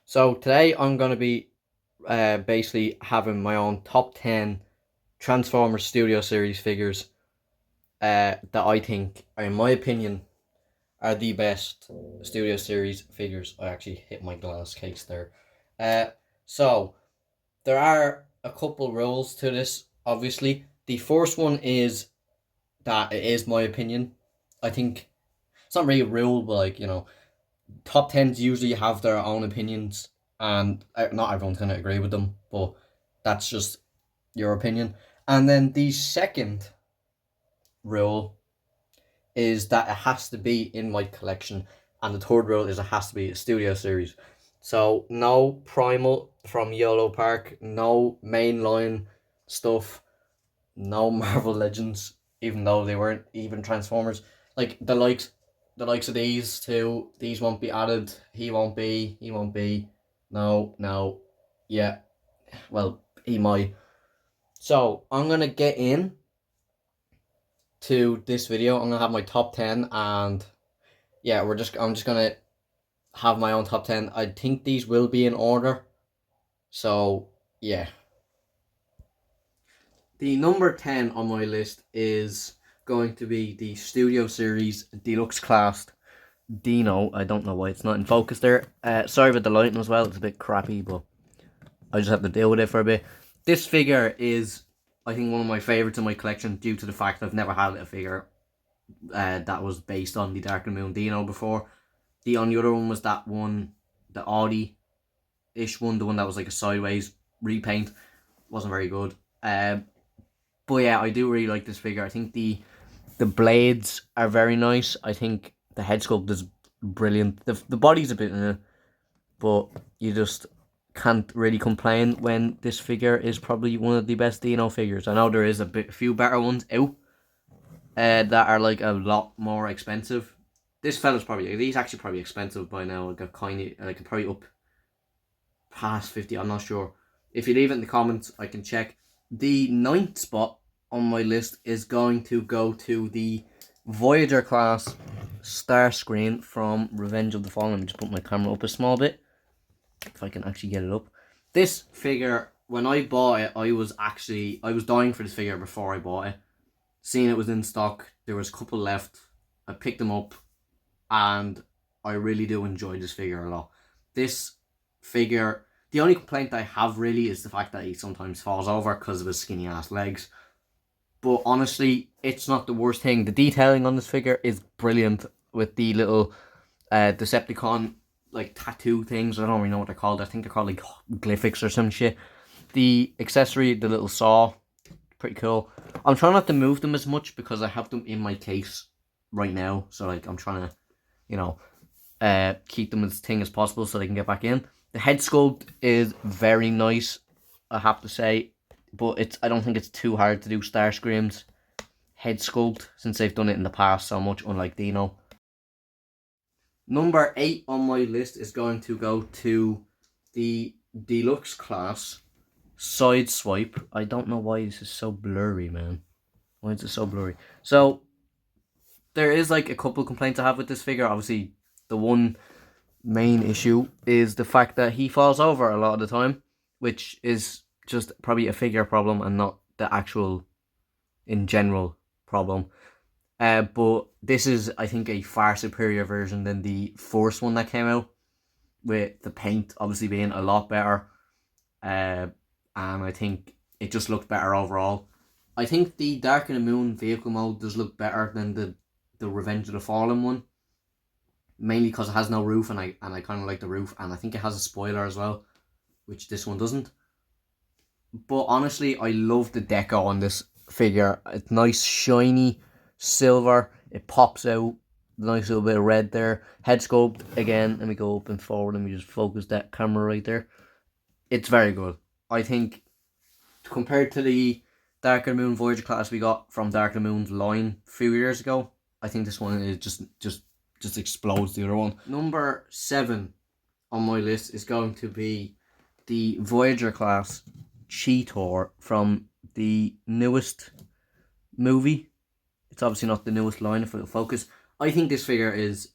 So today I'm going to be basically having my own top 10 Transformers Studio Series figures that I think, in my opinion, are the best Studio Series figures. I actually hit my glass case there. Uh, so there are a couple rules to this, obviously. The first one is that it is my opinion. I think it's not really a rule, but top tens usually have their own opinions, and not everyone's gonna agree with them, but that's just your opinion. And then the second rule is that it has to be in my collection, and the third rule is it has to be a studio series. So no Primal from Yolo Park, no mainline stuff, no Marvel Legends, even though they weren't even Transformers. Like the likes of these two, these won't be added. He won't be. No, no, yeah. Well, he might. So I'm gonna get in to this video. I'm gonna have my top 10, and yeah, I'm just gonna have my own top 10. I think these will be in order. So yeah. The number 10 on my list is going to be the Studio Series Deluxe Class Dino. I don't know why it's not in focus there. Sorry about the lighting as well. It's a bit crappy, but I just have to deal with it for a bit. This figure is, I think, one of my favourites in my collection due to the fact I've never had a figure that was based on the Dark and Moon Dino before. The only other one was that one, the Audi-ish one, the one that was like a sideways repaint. Wasn't very good. But yeah, I do really like this figure. I think the blades are very nice. I think the head sculpt is brilliant. The body's a bit, but you just can't really complain when this figure is probably one of the best Dino figures. I know there is a few better ones out that are like a lot more expensive. This fella's he's actually probably expensive by now. Like probably up past 50. I'm not sure. If you leave it in the comments, I can check. The ninth spot on my list is going to go to the Voyager class Starscreen from Revenge of the Fallen. Let me just put my camera up a small bit, if I can actually get it up. This figure, when I bought it, I was dying for this figure before I bought it. Seeing it was in stock, there was a couple left. I picked them up, and I really do enjoy this figure a lot. This figure, the only complaint I have really is the fact that he sometimes falls over because of his skinny ass legs. But honestly, it's not the worst thing. The detailing on this figure is brilliant with the little Decepticon like tattoo things. I don't really know what they're called. I think they're called like glyphics or some shit. The accessory, the little saw, pretty cool. I'm trying not to move them as much because I have them in my case right now. So like I'm trying to, keep them as thin as possible so they can get back in. The head sculpt is very nice, I have to say. But I don't think it's too hard to do Starscream's head sculpt since they've done it in the past so much, unlike Dino. Number 8 on my list is going to go to the Deluxe class Sideswipe. I don't know why this is so blurry, man. Why is it so blurry? So there is like a couple complaints I have with this figure. Obviously, the one main issue is the fact that he falls over a lot of the time, which is just probably a figure problem and not the actual, in general, problem. But this is, I think, a far superior version than the first one that came out, with the paint obviously being a lot better. And I think it just looked better overall. I think the Dark of the Moon vehicle mode does look better than the Revenge of the Fallen one, mainly because it has no roof, and I kind of like the roof, and I think it has a spoiler as well, which this one doesn't. But honestly, I love the deco on this figure. It's nice, shiny silver. It pops out. Nice little bit of red there. Head sculpt again. Let me go up and forward. Let me just focus that camera right there. It's very good. I think compared to the Dark of the Moon Voyager class we got from Dark of the Moon's line a few years ago, I think this one is just explodes the other one. Number 7 on my list is going to be the Voyager class Cheetor from the newest movie. It's obviously not the newest line if it'll focus. I think this figure is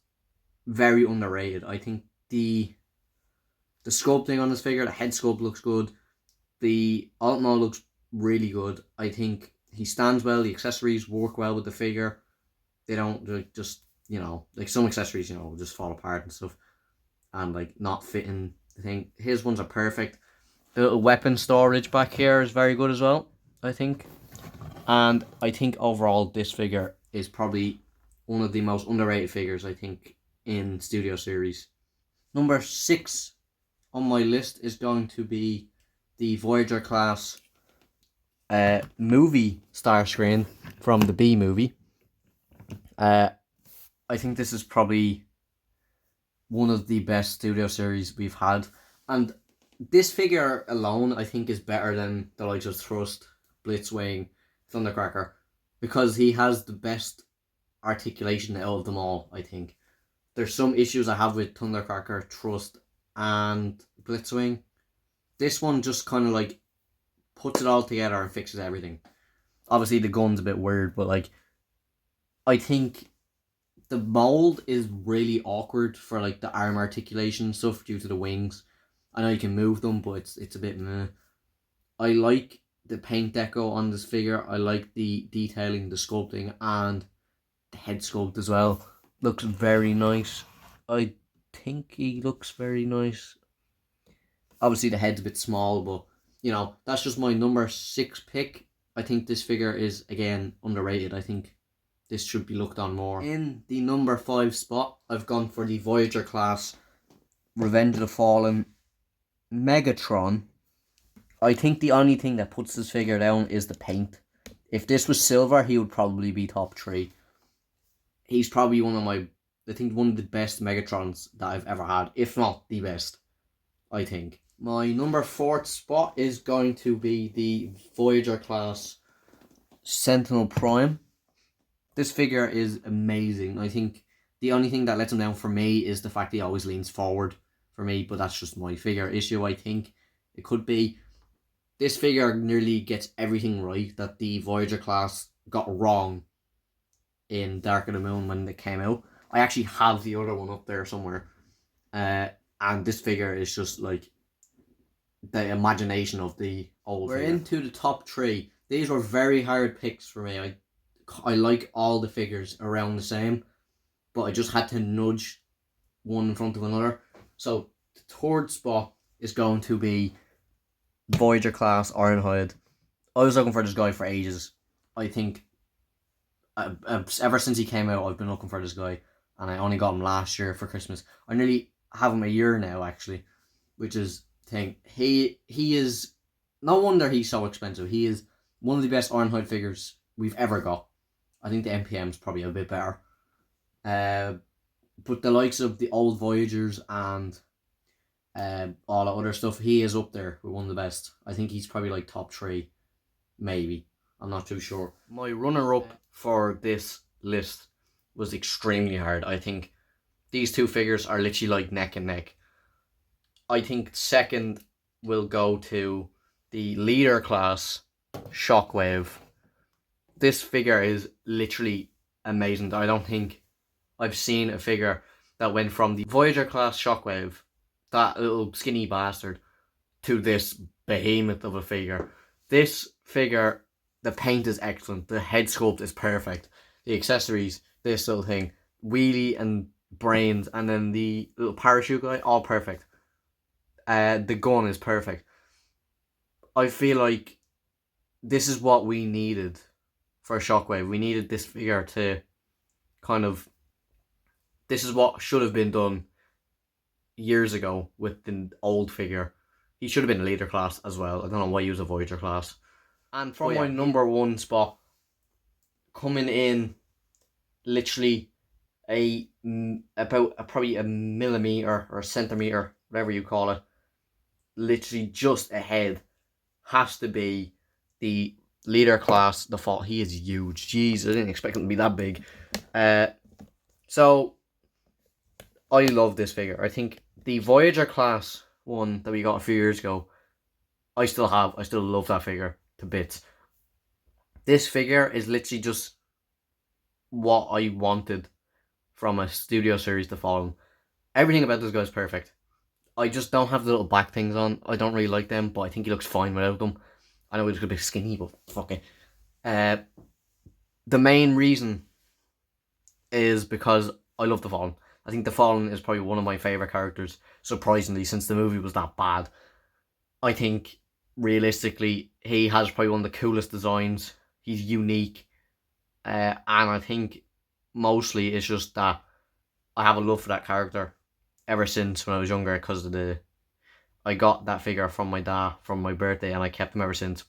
very underrated. I think the sculpting on this figure, the head sculpt looks good. The Altmo looks really good. I think he stands well. The accessories work well with the figure. They don't like, just, like some accessories, just fall apart and stuff, and like not fitting the thing. His ones are perfect. The little weapon storage back here is very good as well, I think. And I think overall this figure is probably one of the most underrated figures, I think, in Studio Series. Number 6 on my list is going to be the Voyager class movie Starscreen from the B movie. I think this is probably one of the best Studio Series we've had. And this figure alone, I think, is better than the likes of Thrust, Blitzwing, Thundercracker, because he has the best articulation out of them all, I think. There's some issues I have with Thundercracker, Thrust, and Blitzwing. This one just kind of like puts it all together and fixes everything. Obviously the gun's a bit weird, but like I think the mold is really awkward for like the arm articulation stuff due to the wings. I know you can move them, but it's a bit meh. I like the paint deco on this figure. I like the detailing, the sculpting, and the head sculpt as well. Looks very nice. I think he looks very nice. Obviously the head's a bit small, but that's just my number 6 pick. I think this figure is, again, underrated. I think this should be looked on more. In the number 5 spot, I've gone for the Voyager class Revenge of the Fallen Megatron. I think the only thing that puts this figure down is the paint. If this was silver, he would probably be top 3. He's probably one of the best Megatrons that I've ever had, if not the best, I think. My number 4th spot is going to be the Voyager class Sentinel Prime. This figure is amazing. I think the only thing that lets him down for me is the fact he always leans forward for me, but that's just my figure issue, I think. It could be. This figure nearly gets everything right that the Voyager class got wrong in Dark of the Moon when it came out. I actually have the other one up there somewhere. And this figure is just like the imagination of the old figure. We're into the top 3. These were very hard picks for me. I like all the figures around the same, but I just had to nudge one in front of another. So the 3rd spot is going to be Voyager class Ironhide. I was looking for this guy for ages. I think ever since he came out, I've been looking for this guy, and I only got him last year for Christmas. I nearly have him a year now, actually, which is the thing. He is, no wonder he's so expensive. He is one of the best Ironhide figures we've ever got. I think the NPM's probably a bit better. But the likes of the old Voyagers and all that other stuff, he is up there with one of the best. I think he's probably like top 3, maybe. I'm not too sure. My runner-up for this list was extremely hard. I think these 2 figures are literally like neck and neck. I think second will go to the leader class Shockwave. This figure is literally amazing. I don't think I've seen a figure that went from the Voyager class Shockwave, that little skinny bastard, to this behemoth of a figure. This figure, the paint is excellent. The head sculpt is perfect. The accessories, this little thing, wheelie and brains, and then the little parachute guy, all perfect. The gun is perfect. I feel like this is what we needed for Shockwave. We needed this figure to kind of... This is what should have been done years ago with the old figure. He should have been a leader class as well. I don't know why he was a Voyager class. And from my number 1 spot, coming in literally probably a millimeter or a centimeter, whatever you call it, literally just ahead, has to be the leader class. The fault, he is huge. Jeez, I didn't expect him to be that big. So I love this figure. I think the Voyager class one that we got a few years ago, I still love that figure to bits. This figure is literally just what I wanted from a studio series to Fallen. Everything about this guy is perfect. I just don't have the little back things on. I don't really like them, but I think he looks fine without them. I know he looks a bit skinny, but fuck it. The main reason is because I love The Fallen. I think The Fallen is probably one of my favourite characters, surprisingly, since the movie was that bad. I think, realistically, he has probably one of the coolest designs. He's unique. And I think, mostly, it's just that I have a love for that character ever since when I was younger, because I got that figure from my dad from my birthday, and I kept him ever since.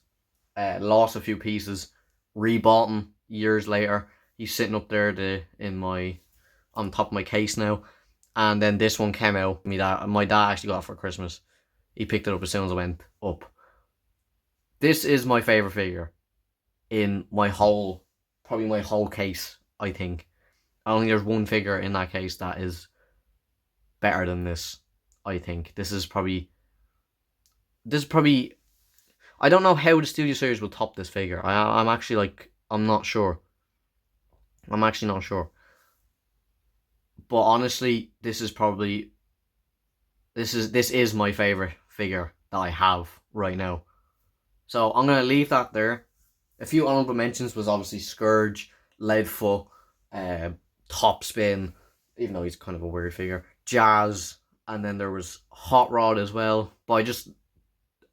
Lost a few pieces, rebought him years later. He's sitting up there on top of my case now. And then this one came out. My dad actually got it for Christmas. He picked it up as soon as I went up. This is my favourite figure in my whole case, I think. I don't think there's one figure in that case that is better than this, I think. This is probably... I don't know how the studio series will top this figure. I'm actually like... I'm not sure. I'm actually not sure. But honestly, this is my favourite figure that I have right now. So I'm going to leave that there. A few honourable mentions was obviously Scourge, Leadfoot, Top Spin, even though he's kind of a weird figure, Jazz, and then there was Hot Rod as well. But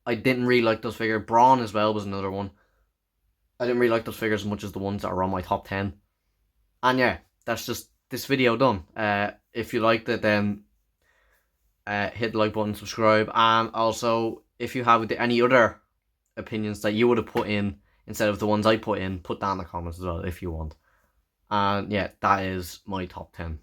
I didn't really like those figures. Brawn as well was another one. I didn't really like those figures as much as the ones that are on my top 10. And yeah, that's just this video done. If you liked it, then hit the like button, subscribe, and also if you have any other opinions that you would have put in instead of the ones I put in, put down in the comments as well if you want. And yeah, that is my top 10.